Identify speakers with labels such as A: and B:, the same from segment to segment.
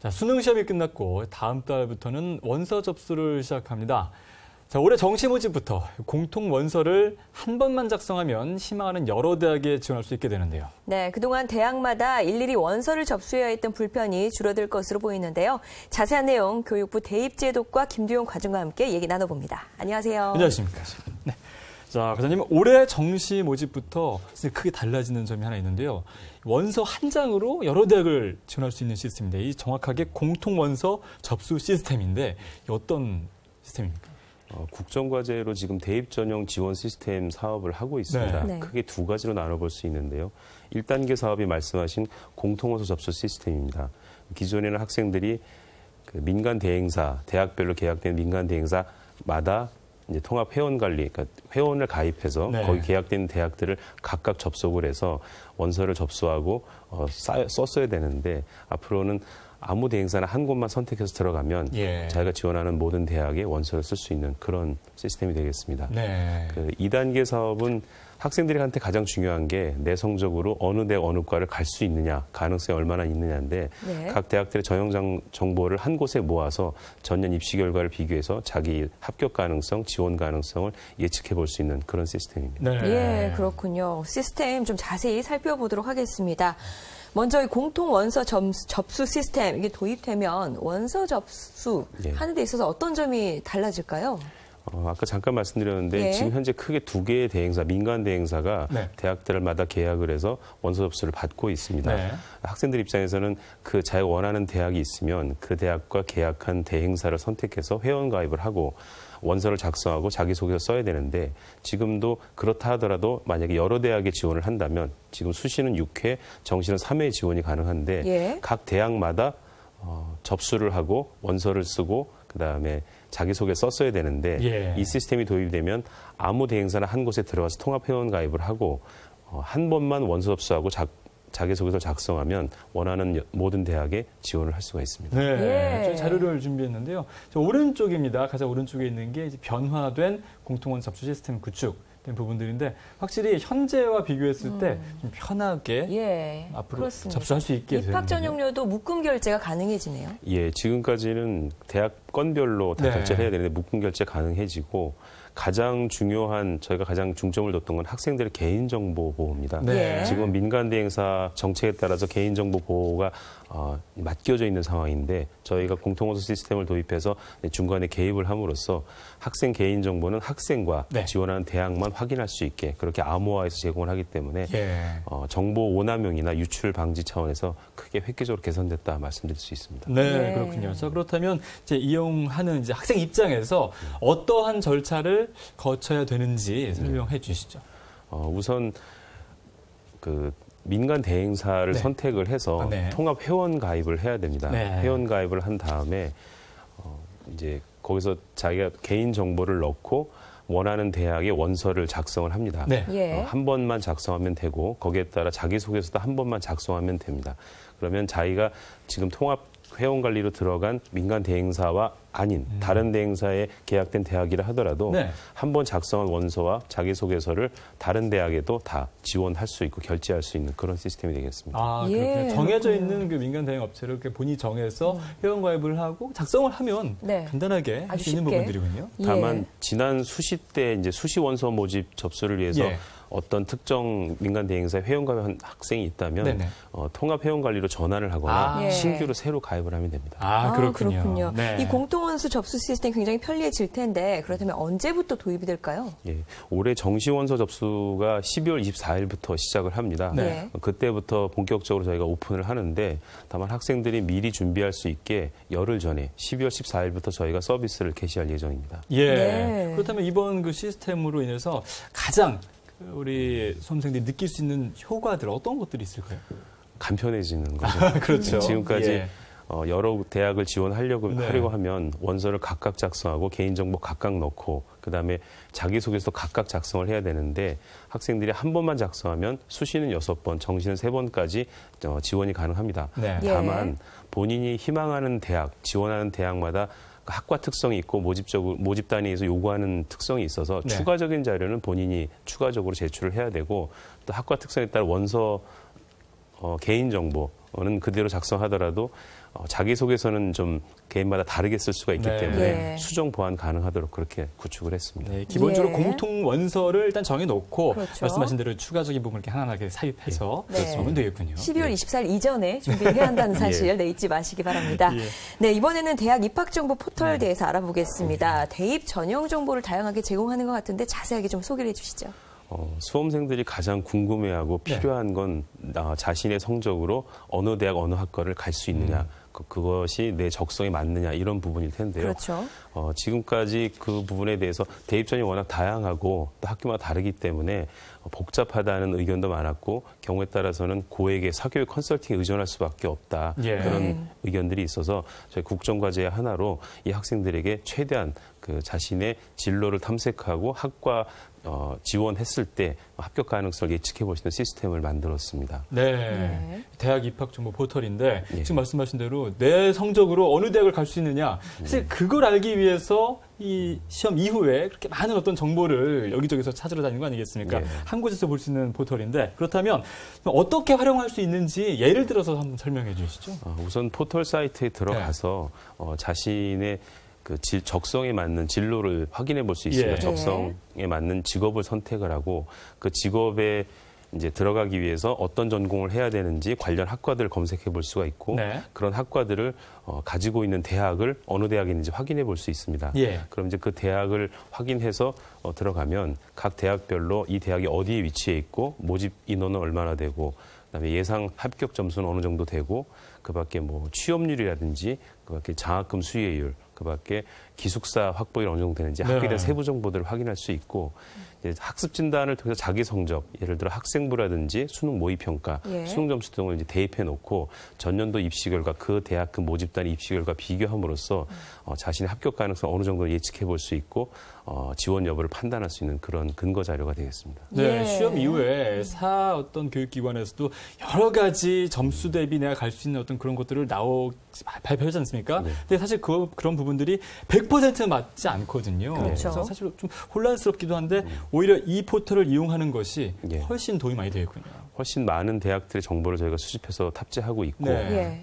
A: 자, 수능 시험이 끝났고 다음 달부터는 원서 접수를 시작합니다. 자, 올해 정시 모집부터 공통 원서를 한 번만 작성하면 희망하는 여러 대학에 지원할 수 있게 되는데요.
B: 네, 그동안 대학마다 일일이 원서를 접수해야 했던 불편이 줄어들 것으로 보이는데요. 자세한 내용 교육부 대입제도과 김두용 과장과 함께 얘기 나눠봅니다. 안녕하세요.
A: 안녕하십니까. 네. 자, 과장님, 올해 정시 모집부터 크게 달라지는 점이 하나 있는데요. 원서 한 장으로 여러 대학을 지원할 수 있는 시스템인데, 이 정확하게 공통 원서 접수 시스템인데 어떤 시스템입니까?
C: 국정과제로 지금 대입 전용 지원 시스템 사업을 하고 있습니다.
B: 네.
C: 크게 두 가지로 나눠볼 수 있는데요. 1단계 사업이 말씀하신 공통원서 접수 시스템입니다. 기존에는 학생들이 그 민간 대행사, 대학별로 계약된 민간 대행사마다 이제 통합 회원 관리, 그러니까 회원을 가입해서
A: 네.
C: 거기 계약된 대학들을 각각 접속을 해서 원서를 접수하고 썼어야 되는데 앞으로는 아무 대행사나 한 곳만 선택해서 들어가면 자기가 지원하는 모든 대학에 원서를 쓸 수 있는 그런 시스템이 되겠습니다.
A: 네.
C: 그 2단계 사업은 학생들한테 가장 중요한 게 내성적으로 어느 대학 어느 과를 갈 수 있느냐, 가능성이 얼마나 있느냐인데
B: 네.
C: 각 대학들의 전형 정보를 한 곳에 모아서 전년 입시 결과를 비교해서 자기 합격 가능성, 지원 가능성을 예측해 볼 수 있는 그런 시스템입니다.
A: 네.
B: 예, 그렇군요. 시스템 좀 자세히 살펴보도록 하겠습니다. 먼저 이 공통 원서 접수 시스템 이게 도입되면 원서 접수 하는 데 있어서 어떤 점이 달라질까요?
C: 아까 잠깐 말씀드렸는데 지금 현재 크게 두 개의 대행사, 민간 대행사가 대학들마다 계약을 해서 원서 접수를 받고 있습니다. 학생들 입장에서는 그 자기가 원하는 대학이 있으면 그 대학과 계약한 대행사를 선택해서 회원 가입을 하고 원서를 작성하고 자기소개서 써야 되는데 지금도 그렇다 하더라도 만약에 여러 대학에 지원을 한다면 지금 수시는 6회, 정시는 3회 지원이 가능한데 각 대학마다 접수를 하고 원서를 쓰고 그다음에 자기소개 썼어야 되는데 이 시스템이 도입되면 아무 대행사나 한 곳에 들어가서 통합회원 가입을 하고 한 번만 원서 접수하고 자기소개서 작성하면 원하는 모든 대학에 지원을 할 수가 있습니다.
A: 네, 저희 자료를 준비했는데요. 저 오른쪽입니다. 가장 오른쪽에 있는 게 이제 변화된 공통원서 접수 시스템 구축된 부분들인데 확실히 현재와 비교했을 때 좀 편하게 앞으로
B: 그렇습니다.
A: 접수할 수 있게 되는
B: 입학 전용료도 묶음 결제가 가능해지네요.
C: 예, 지금까지는 대학 건별로 다 결제를 해야 되는데 묶음 결제 가능해지고 가장 중요한 저희가 가장 중점을 뒀던 건 학생들의 개인정보 보호입니다. 지금 민간 대행사 정책에 따라서 개인정보 보호가 맡겨져 있는 상황인데 저희가 공통원서 시스템을 도입해서 중간에 개입을 함으로써 학생 개인정보는 학생과 지원하는 대학만 확인할 수 있게 그렇게 암호화해서 제공을 하기 때문에 정보 오남용이나 유출 방지 차원에서 크게 획기적으로 개선됐다 말씀드릴 수 있습니다.
A: 네, 그렇군요. 자, 그렇다면 이제 이용하는 이제 학생 입장에서 어떠한 절차를 거쳐야 되는지 설명해 주시죠.
C: 우선 그 민간 대행사를 선택을 해서 통합 회원 가입을 해야 됩니다. 회원 가입을 한 다음에 이제 거기서 자기가 개인 정보를 넣고 원하는 대학의 원서를 작성을 합니다. 한 번만 작성하면 되고 거기에 따라 자기소개서도 한 번만 작성하면 됩니다. 그러면 자기가 지금 통합 회원 관리로 들어간 민간 대행사와 아닌 다른 대행사에 계약된 대학이라 하더라도 한 번 작성한 원서와 자기소개서를 다른 대학에도 다 지원할 수 있고 결제할 수 있는 그런 시스템이 되겠습니다.
A: 그렇군요. 정해져 있는 그 민간 대행 업체를 본인이 정해서 회원 가입을 하고 작성을 하면 간단하게 할 수 있는 부분들이군요.
C: 다만 지난 수시 때 이제 수시 원서 모집 접수를 위해서 어떤 특정 민간 대행사에 회원 가입한 학생이 있다면 통합 회원 관리로 전환을 하거나 신규로 새로 가입을 하면 됩니다.
A: 그렇군요.
B: 이 공통원서 접수 시스템 굉장히 편리해질 텐데 그렇다면 언제부터 도입이 될까요?
C: 올해 정시 원서 접수가 12월 24일부터 시작을 합니다. 그때부터 본격적으로 저희가 오픈을 하는데 다만 학생들이 미리 준비할 수 있게 열흘 전에 12월 14일부터 저희가 서비스를 개시할 예정입니다.
A: 그렇다면 이번 그 시스템으로 인해서 가장 우리 수험생들이 느낄 수 있는 효과들 어떤 것들이 있을까요?
C: 간편해지는 거죠.
A: 그렇죠.
C: 지금까지 여러 대학을 지원하려고 하면 원서를 각각 작성하고 개인정보 각각 넣고 그다음에 자기소개서 각각 작성을 해야 되는데 학생들이 한 번만 작성하면 수시는 6번, 정시는 3번까지 지원이 가능합니다. 다만 본인이 희망하는 대학, 지원하는 대학마다 학과 특성이 있고 모집 단위에서 요구하는 특성이 있어서 추가적인 자료는 본인이 추가적으로 제출을 해야 되고 또 학과 특성에 따라 원서 개인정보는 그대로 작성하더라도 자기소개서는 좀 개인마다 다르게 쓸 수가 있기
A: 네.
C: 때문에 수정 보완 가능하도록 그렇게 구축을 했습니다.
A: 네, 기본적으로
B: 예.
A: 공통 원서를 일단 정해놓고
B: 그렇죠.
A: 말씀하신 대로 추가적인 부분을 이렇게 하나하나게 삽입해서 하면 되겠군요.
B: 12월 24일 이전에 준비해야 한다는 사실 잊지 마시기 바랍니다. 네, 이번에는 대학 입학정보 포털에 대해서 알아보겠습니다. 대입 전형 정보를 다양하게 제공하는 것 같은데 자세하게 좀 소개를 해주시죠.
C: 수험생들이 가장 궁금해하고 필요한 건 자신의 성적으로 어느 대학 어느 학과를 갈 수 있느냐. 그것이 내 적성에 맞느냐 이런 부분일 텐데요.
B: 그렇죠.
C: 지금까지 그 부분에 대해서 대입 전형이 워낙 다양하고 또 학교마다 다르기 때문에 복잡하다는 의견도 많았고 경우에 따라서는 고액의 사교육 컨설팅에 의존할 수밖에 없다. 그런 의견들이 있어서 저희 국정과제 하나로 이 학생들에게 최대한 그 자신의 진로를 탐색하고 학과 지원했을 때 합격 가능성을 예측해 볼 수 있는 시스템을 만들었습니다.
A: 네. 대학 입학 정보 포털인데 지금 말씀하신 대로 내 성적으로 어느 대학을 갈 수 있느냐. 사실 그걸 알기 위해서 이 시험 이후에 그렇게 많은 어떤 정보를 여기저기서 찾으러 다니는 거 아니겠습니까? 한 곳에서 볼 수 있는 포털인데 그렇다면 어떻게 활용할 수 있는지 예를 들어서 한번 설명해 주시죠.
C: 우선 포털 사이트에 들어가서 자신의 그 적성에 맞는 진로를 확인해 볼 수 있습니다. 적성에 맞는 직업을 선택을 하고 그 직업에 이제 들어가기 위해서 어떤 전공을 해야 되는지 관련 학과들을 검색해 볼 수가 있고 그런 학과들을 가지고 있는 대학을 어느 대학이 있는지 확인해 볼 수 있습니다. 그럼 이제 그 대학을 확인해서 들어가면 각 대학별로 이 대학이 어디에 위치해 있고 모집 인원은 얼마나 되고 그다음에 예상 합격 점수는 어느 정도 되고 그밖에 뭐 취업률이라든지 그밖에 장학금 수혜율 그밖에 기숙사 확보율이 어느 정도 되는지 학교에 대한 세부 정보들을 확인할 수 있고 학습 진단을 통해서 자기 성적, 예를 들어 학생부라든지 수능 모의 평가, 수능 점수 등을 이제 대입해 놓고 전년도 입시 결과 그 대학 그 모집단 입시 결과 비교함으로써 자신의 합격 가능성 어느 정도 예측해 볼 수 있고 지원 여부를 판단할 수 있는 그런 근거 자료가 되겠습니다.
A: 네, 시험 이후에 어떤 교육기관에서도 여러 가지 점수 대비 내가 갈 수 있는 어떤 그런 것들을 발표하지 않습니까? 근데 사실 그런 부분들이 100% 맞지 않거든요. 그래서 사실 좀 혼란스럽기도 한데 오히려 이 포털을 이용하는 것이 훨씬 도움이 많이 되겠군요.
C: 훨씬 많은 대학들의 정보를 저희가 수집해서 탑재하고 있고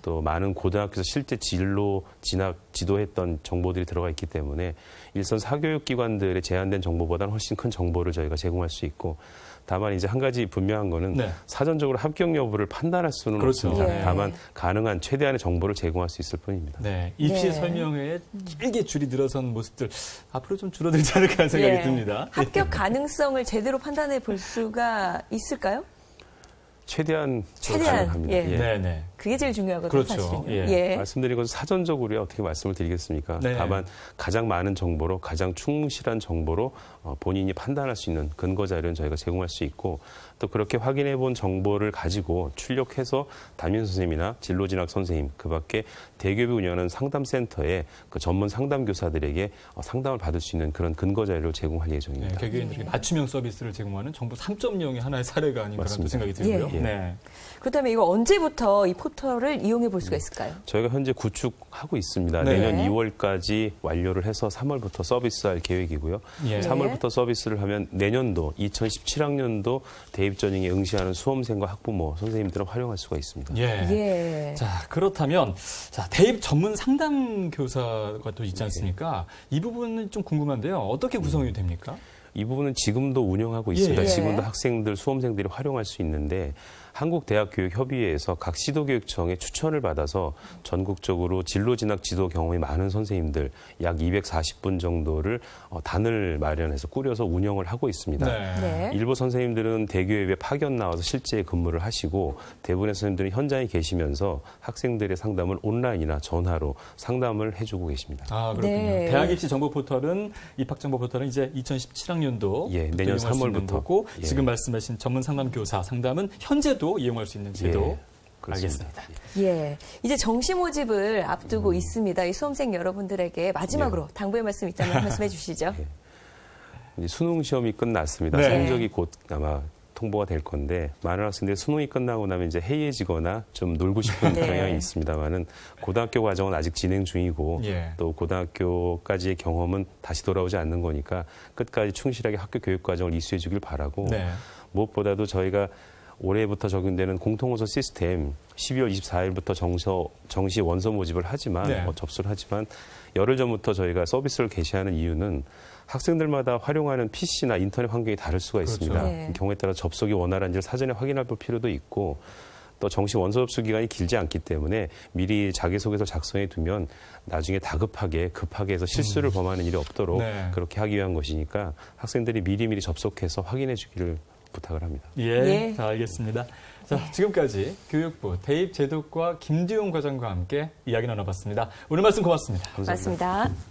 C: 또 많은 고등학교에서 실제 진로 진학 지도했던 정보들이 들어가 있기 때문에 일선 사교육기관들의 제한된 정보보다는 훨씬 큰 정보를 저희가 제공할 수 있고 다만 이제 한 가지 분명한 거는 사전적으로 합격 여부를 판단할 수는 없습니다. 다만 가능한 최대한의 정보를 제공할 수 있을 뿐입니다.
A: 입시 설명회에 길게 줄이 늘어선 모습들 앞으로 좀 줄어들지 않을까 하는 생각이 듭니다.
B: 합격 가능성을 제대로 판단해 볼 수가 있을까요?
C: 최대한 가능합니다.
B: 그게 제일 중요하거든요. 사실은요.
C: 말씀드린 것은 사전적으로 어떻게 말씀을 드리겠습니까? 다만 가장 많은 정보로 가장 충실한 정보로 본인이 판단할 수 있는 근거 자료는 저희가 제공할 수 있고 또 그렇게 확인해 본 정보를 가지고 출력해서 담임 선생님이나 진로진학 선생님 그밖에 대기업이 운영하는 상담센터에 그 전문 상담교사들에게 상담을 받을 수 있는 그런 근거 자료를 제공할 예정입니다.
A: 개개인들에게 맞춤형 서비스를 제공하는 정보 3.0의 하나의 사례가 아닌가 라는 생각이 들고요.
B: 그렇다면 이거 언제부터 이 포털을 이용해 볼 수가 있을까요?
C: 저희가 현재 구축하고 있습니다. 내년 2월까지 완료를 해서 3월부터 서비스할 계획이고요. 3월부터 서비스를 하면 내년도 2017학년도 대입 전형에 응시하는 수험생과 학부모, 선생님들은 활용할 수가 있습니다.
A: 자, 그렇다면 대입 전문 상담 교사가 또 있지 않습니까? 이 부분은 좀 궁금한데요. 어떻게 구성이 됩니까?
C: 이 부분은 지금도 운영하고 있습니다. 지금도 학생들, 수험생들이 활용할 수 있는데 한국대학교육협의회에서 각 시도교육청의 추천을 받아서 전국적으로 진로진학 지도 경험이 많은 선생님들 약 240분 정도를 단을 마련해서 꾸려서 운영을 하고 있습니다. 일부 선생님들은 대기업에 파견 나와서 실제 근무를 하시고 대부분의 선생님들은 현장에 계시면서 학생들의 상담을 온라인이나 전화로 상담을 해주고 계십니다.
A: 그렇군요. 대학 입시 정보 포털은 입학 정보 포털은 이제 2017학년도
C: 내년 3월부터
A: 지금 말씀하신 전문 상담 교사 상담은 현재도 이용할 수 있는 제도. 알겠습니다.
B: 이제 정시 모집을 앞두고 있습니다. 이 수험생 여러분들에게 마지막으로 당부의 말씀 있다면 말씀해 주시죠.
C: 이제 수능 시험이 끝났습니다. 성적이 곧 아마 통보가 될 건데 많은 학생들이 수능이 끝나고 나면 이제 해이해지거나 좀 놀고 싶은 경향이 있습니다만은 고등학교 과정은 아직 진행 중이고 또 고등학교까지의 경험은 다시 돌아오지 않는 거니까 끝까지 충실하게 학교 교육 과정을 이수해 주길 바라고 무엇보다도 저희가 올해부터 적용되는 공통원서 시스템 12월 24일부터 정시 원서 모집을 하지만
A: 네.
C: 접수를 하지만 열흘 전부터 저희가 서비스를 개시하는 이유는 학생들마다 활용하는 PC나 인터넷 환경이 다를 수가 있습니다.
A: 그렇죠.
B: 네.
C: 경우에 따라 접속이 원활한지를 사전에 확인할 필요도 있고 또 정시 원서 접수 기간이 길지 않기 때문에 미리 자기소개서 작성해 두면 나중에 다급하게 급하게 해서 실수를 범하는 일이 없도록
A: 네.
C: 그렇게 하기 위한 것이니까 학생들이 미리미리 접속해서 확인해 주기를 부탁을 합니다.
A: 예, 자, 알겠습니다. 자, 지금까지 교육부 대입제도과 김두용 과장과 함께 이야기 나눠봤습니다. 오늘 말씀 고맙습니다.
C: 감사합니다.
B: 맞습니다.